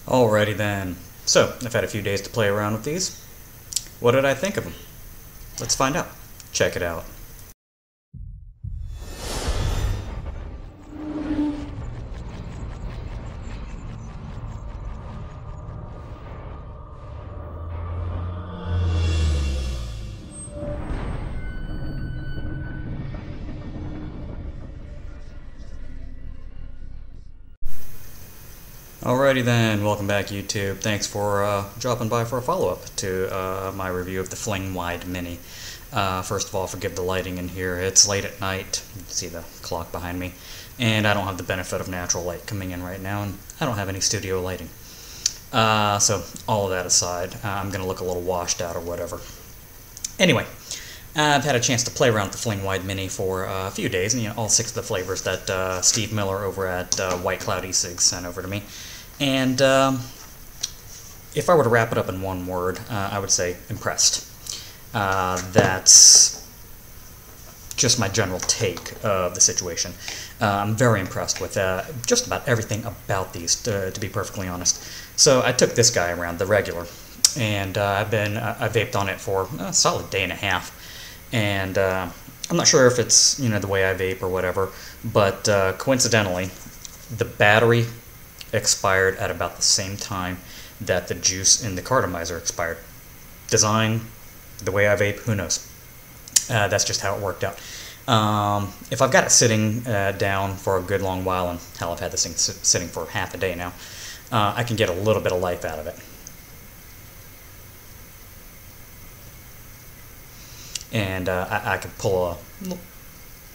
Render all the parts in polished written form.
Alrighty then. So, I've had a few days to play around with these. What did I think of them? Let's find out. Check it out. Alrighty then, welcome back YouTube. Thanks for dropping by for a follow-up to my review of the Fling Wide Mini. First of all, forgive the lighting in here. It's late at night. You can see the clock behind me. And I don't have the benefit of natural light coming in right now, and I don't have any studio lighting. So, all of that aside, I'm going to look a little washed out or whatever. Anyway, I've had a chance to play around with the Fling Wide Mini for a few days, and all 6 of the flavors that Steve Miller over at White Cloud eSig sent over to me. And if I were to wrap it up in one word, I would say impressed. That's just my general take of the situation. I'm very impressed with just about everything about these, to be perfectly honest. So I took this guy around, the regular, and I vaped on it for a solid day and a half. And I'm not sure if it's the way I vape or whatever, but coincidentally, the battery expired at about the same time that the juice in the cartomizer expired. Design, the way I vape, who knows? That's just how it worked out. If I've got it sitting down for a good long while, and hell, I've had this thing sitting for half a day now, I can get a little bit of life out of it. And I could pull a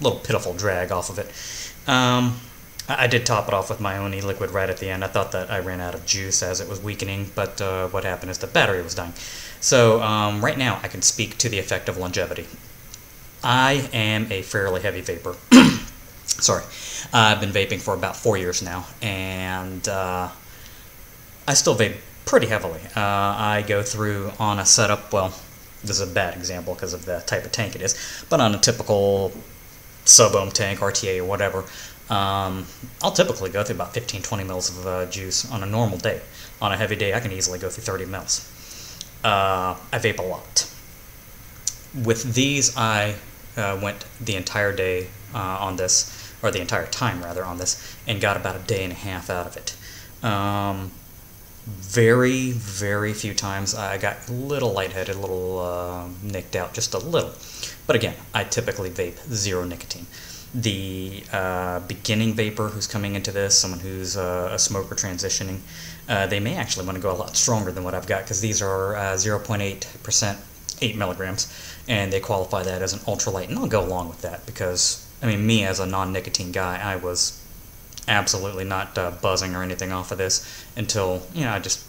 little pitiful drag off of it. I did top it off with my own e-liquid right at the end. I thought that I ran out of juice as it was weakening, but what happened is the battery was dying. So right now I can speak to the effect of longevity. I am a fairly heavy vapor. Sorry. I've been vaping for about 4 years now, and I still vape pretty heavily. I go through on a setup, well, this is a bad example because of the type of tank it is, but on a typical sub-ohm tank, RTA or whatever, I'll typically go through about 15-20 mils of juice on a normal day. On a heavy day, I can easily go through 30 mils. I vape a lot. With these, I went the entire day on this, or the entire time rather on this, and got about a day and a half out of it. Very, very few times I got a little lightheaded, a little nicked out, just a little. But again, I typically vape 0 nicotine. The beginning vapor who's coming into this, someone who's a smoker transitioning, they may actually want to go a lot stronger than what I've got, because these are 0.8%, 8 milligrams, and they qualify that as an ultralight, and I'll go along with that, because, I mean, me as a non-nicotine guy, I was absolutely not buzzing or anything off of this until, I just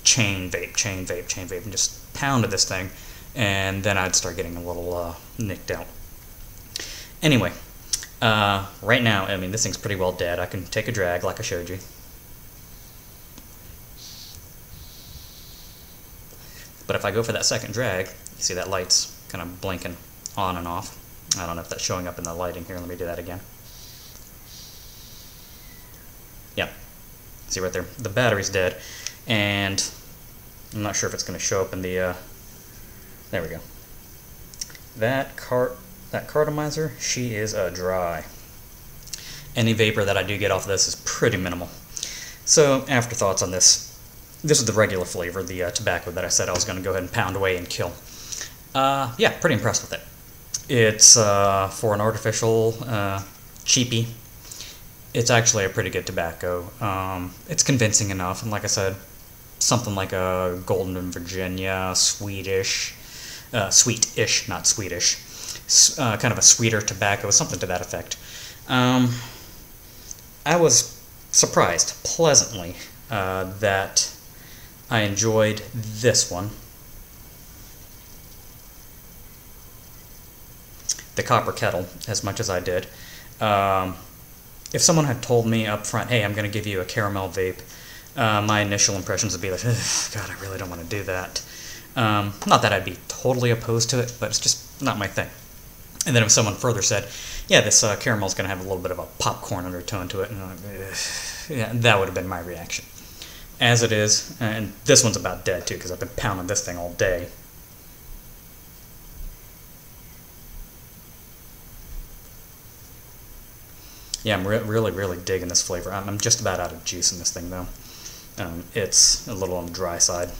chain vape, and just pounded this thing, and then I'd start getting a little nicked out. Anyway, right now, I mean, this thing's pretty well dead. I can take a drag like I showed you. But if I go for that second drag, you see that light's kind of blinking on and off. I don't know if that's showing up in the lighting here. Let me do that again. Yeah, see right there, the battery's dead, and I'm not sure if it's going to show up in the, there we go. That cartomizer, she is dry. Any vapor that I do get off of this is pretty minimal. So, afterthoughts on this. This is the regular flavor, the tobacco that I said I was going to go ahead and pound away and kill. Yeah, pretty impressed with it. It's, for an artificial cheapie, it's actually a pretty good tobacco. It's convincing enough, and like I said, something like a Golden Virginia, Swedish, sweet-ish, not Swedish, kind of a sweeter tobacco, something to that effect. I was surprised, pleasantly, that I enjoyed this one. The Copper Kettle, as much as I did. If someone had told me up front, hey, I'm going to give you a caramel vape, my initial impressions would be like, God, I really don't want to do that. Not that I'd be totally opposed to it, but it's just not my thing. And then if someone further said, yeah, this caramel's going to have a little bit of a popcorn undertone to it, and yeah, that would have been my reaction. as it is, and this one's about dead too because I've been pounding this thing all day. Yeah, I'm really digging this flavor. I'm just about out of juice in this thing though. It's a little on the dry side.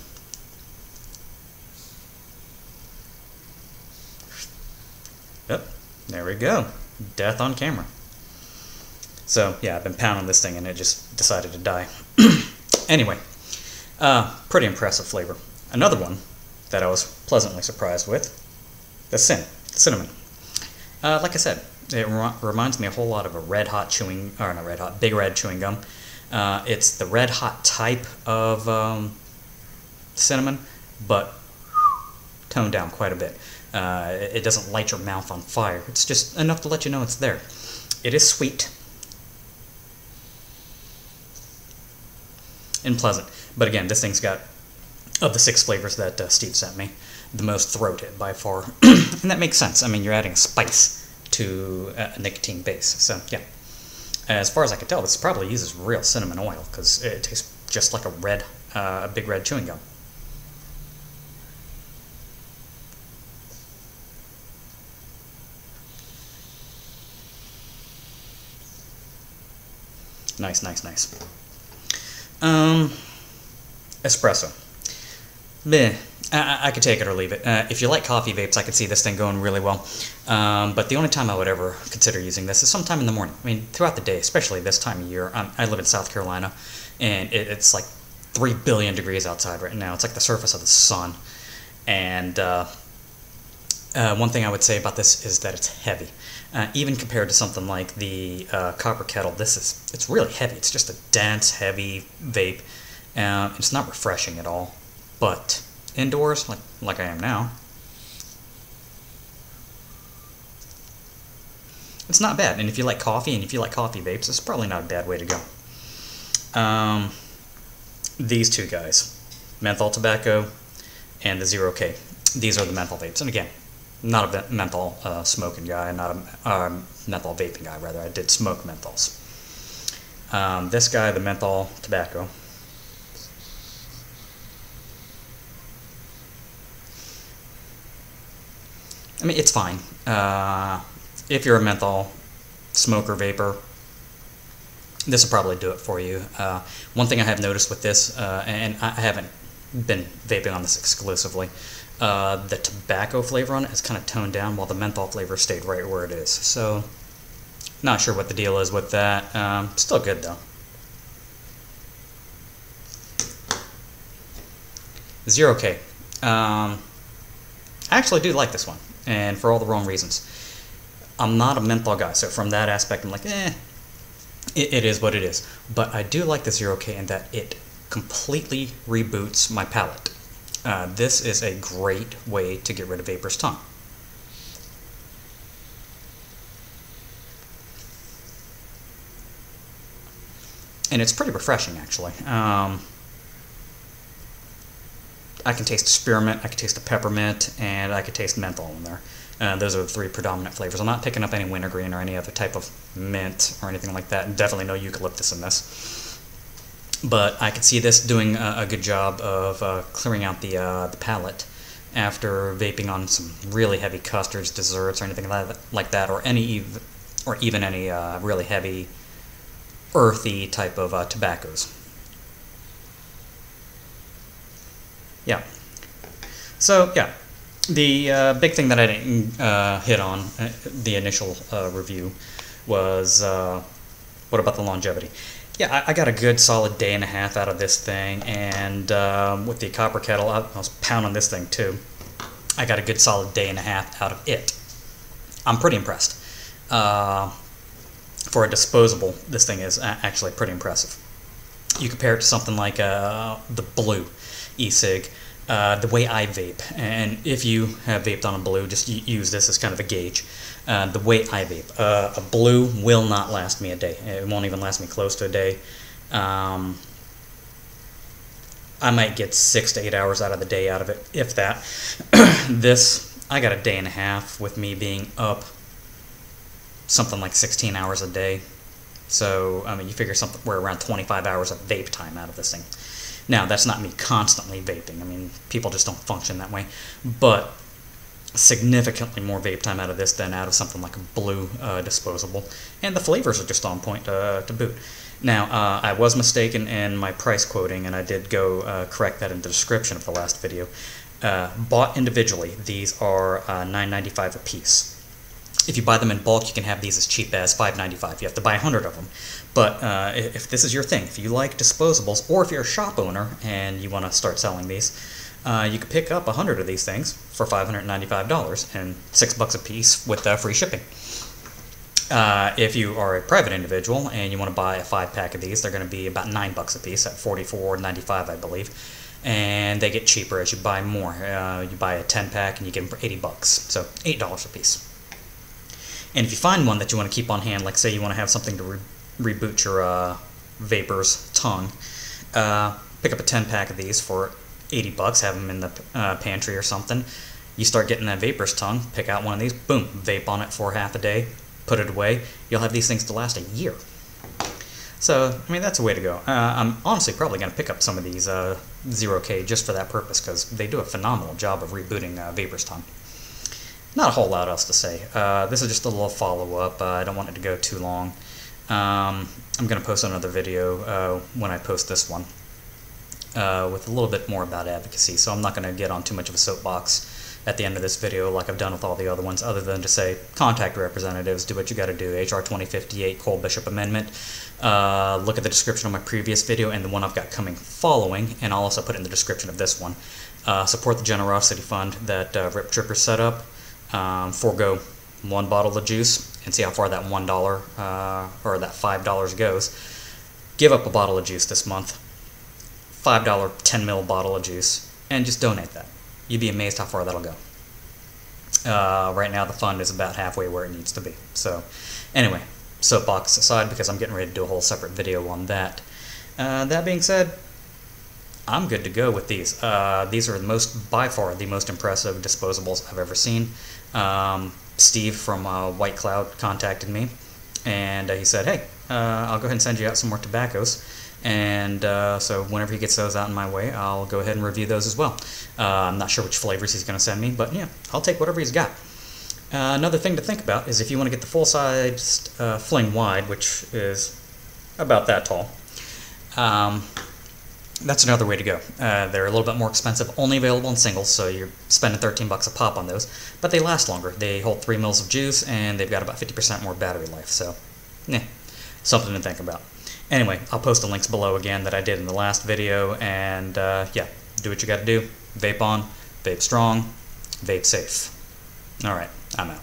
Yep, there we go. Death on camera. So yeah, I've been pounding this thing and it just decided to die. Anyway, pretty impressive flavor. Another one that I was pleasantly surprised with, the cinnamon. Like I said, it reminds me a whole lot of a Red Hot chewing, or not Red Hot, Big Red chewing gum. It's the Red Hot type of cinnamon, but toned down quite a bit. It doesn't light your mouth on fire. It's just enough to let you know it's there. It is sweet and pleasant. But again, this thing's got, of the 6 flavors that Steve sent me, the most throat hit by far. And that makes sense. I mean, you're adding a spice to a nicotine base. So, yeah. As far as I can tell, this probably uses real cinnamon oil because it tastes just like a Big Red chewing gum. Nice. Espresso. Meh. I could take it or leave it. If you like coffee vapes, I could see this thing going really well. But the only time I would ever consider using this is sometime in the morning. I mean, throughout the day, especially this time of year. I live in South Carolina, and it's like 3 billion degrees outside right now. It's like the surface of the sun. And one thing I would say about this is that it's heavy. Even compared to something like the copper kettle, it's really heavy. It's just a dense, heavy vape. It's not refreshing at all. But indoors, like I am now, it's not bad. And if you like coffee and if you like coffee vapes, it's probably not a bad way to go. These two guys, menthol tobacco and the 0K. These are the menthol vapes. And again, not a menthol smoking guy, not a menthol vaping guy, rather. I did smoke menthols. This guy, the menthol tobacco. I mean, it's fine. If you're a menthol smoker vapor, this will probably do it for you. One thing I have noticed with this, and I haven't been vaping on this exclusively, the tobacco flavor on it has kind of toned down while the menthol flavor stayed right where it is. So, not sure what the deal is with that. Still good though. 0K. I actually do like this one, and for all the wrong reasons. I'm not a menthol guy, so from that aspect I'm like, it is what it is. But I do like the 0K in that it completely reboots my palate. This is a great way to get rid of vapor's tongue. And it's pretty refreshing, actually. I can taste spearmint, I can taste the peppermint, and I can taste menthol in there. Those are the 3 predominant flavors. I'm not picking up any wintergreen or any other type of mint or anything like that. Definitely no eucalyptus in this. But I could see this doing a good job of clearing out the palate after vaping on some really heavy custards, desserts, or anything like that, or even any really heavy, earthy type of tobaccos. Yeah. So, yeah. The big thing that I didn't hit on the initial review was what about the longevity? Yeah, I got a good solid day and a half out of this thing, and with the copper kettle, I was pounding this thing too. I got a good solid day and a half out of it. I'm pretty impressed. For a disposable, this thing is actually pretty impressive. You compare it to something like the Blue e-cig, the way I vape, and if you have vaped on a Blue, just use this as kind of a gauge. The way I vape, a Blue will not last me a day. It won't even last me close to a day. I might get 6 to 8 hours out of the day out of it, if that. This, I got a day and a half with me being up something like 16 hours a day. So, I mean, you figure we're around 25 hours of vape time out of this thing. Now, that's not me constantly vaping. I mean, people just don't function that way. But significantly more vape time out of this than out of something like a blue disposable. And the flavors are just on point to boot. Now, I was mistaken in my price quoting, and I did go correct that in the description of the last video. Bought individually, these are $9.95 a piece. If you buy them in bulk, you can have these as cheap as $5.95. You have to buy 100 of them. But if this is your thing, if you like disposables, or if you're a shop owner and you want to start selling these, you can pick up 100 of these things for $595 and $6 a piece with free shipping. If you are a private individual and you want to buy a 5-pack of these, they're going to be about $9 a piece at $44.95, I believe. And they get cheaper as you buy more. You buy a 10-pack and you get them for $80, so $8 a piece. And if you find one that you want to keep on hand, like say you want to have something to reboot your vapor's tongue, pick up a 10-pack of these for $80, have them in the pantry or something. You start getting that vapor's tongue, pick out one of these, boom, vape on it for half a day, put it away. You'll have these things to last a year. So, I mean, that's a way to go. I'm honestly probably going to pick up some of these 0K just for that purpose, because they do a phenomenal job of rebooting vapor's tongue. Not a whole lot else to say. This is just a little follow-up. I don't want it to go too long. I'm going to post another video when I post this one with a little bit more about advocacy, so I'm not going to get on too much of a soapbox at the end of this video like I've done with all the other ones, other than to say contact representatives, do what you got to do. HR 2058, Cole Bishop Amendment. Look at the description of my previous video and the one I've got coming following, and I'll also put it in the description of this one. Support the generosity fund that Rip Tripper set up. Forego one bottle of juice and see how far that $1 or that $5 goes. Give up a bottle of juice this month, $5 10 ml bottle of juice, and just donate that. You'd be amazed how far that'll go. Right now the fund is about halfway where it needs to be. So anyway, soapbox aside, because I'm getting ready to do a whole separate video on that. That being said, I'm good to go with these. These are by far the most impressive disposables I've ever seen. Steve from White Cloud contacted me, and he said, hey, I'll go ahead and send you out some more tobaccos. And so whenever he gets those out in my way, I'll go ahead and review those as well. I'm not sure which flavors he's going to send me, but yeah, I'll take whatever he's got. Another thing to think about is if you want to get the full-sized Fling Wide, which is about that tall, that's another way to go. They're a little bit more expensive, only available in singles, so you're spending $13 a pop on those, but they last longer. They hold 3 mils of juice, and they've got about 50% more battery life, so yeah, something to think about. Anyway, I'll post the links below again that I did in the last video, and yeah, do what you got to do. Vape on, vape strong, vape safe. Alright, I'm out.